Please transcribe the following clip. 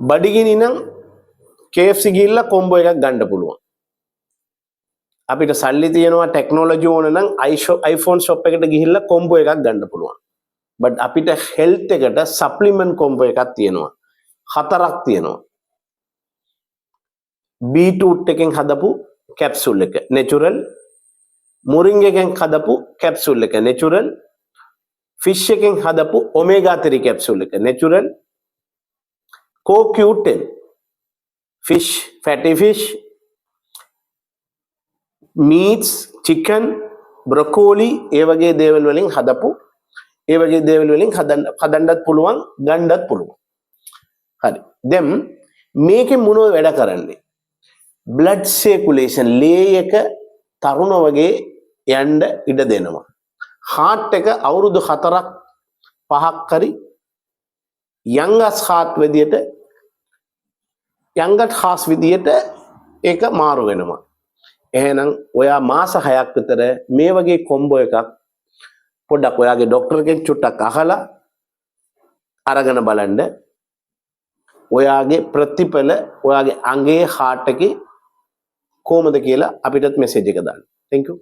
බඩගිනි නම් KFC ගිහිල්ලා කොම්බෝ එකක් ගන්න පුළුවන්. අපිට සල්ලි තියෙනවා ටෙක්නොලොජි ඕන නම් iPhone shop එකට ගිහිල්ලා කොම්බෝ එකක් ගන්න පුළුවන්. but අපිට health එකට supplement කොම්බෝ එකක් තියෙනවා. 4ක් තියෙනවා. beetroot එකෙන් හදපු capsule එක natural, moringa එකෙන් හදපු capsule එක natural, fish එකෙන් හදපු omega 3 capsule එක natural, CoQ10 fish, fatty fish, meats, chicken, broccoli ඒ වගේ දේවල් වලින් හදන්නත් පුළුවන්, ගන්නත් පුළුවන්. හරි. දැන් මේකේ මොනවද වැඩ කරන්නේ? blood circulation ලේ එක තරුණ වගේ යන්න ඉඩ දෙනවා. heart එක අවුරුදු 4ක් 5ක් හරි youngest heart විදියට ඒක මාරු වෙනවා. එහෙනම් ඔයා මාස 6ක් විතර මේ වගේ කොම්බෝ එකක් පොඩ්ඩක් ඔයාගේ ડોක්ටර් කෙනෙක් චුට්ටක් අහලා අරගෙන බලන්න. ඔයාගේ ප්‍රතිඵල ඔයාගේ අංගයේ heart එකේ කොහොමද කියලා අපිටත් මෙසේජ් එක දාන්න. thank you.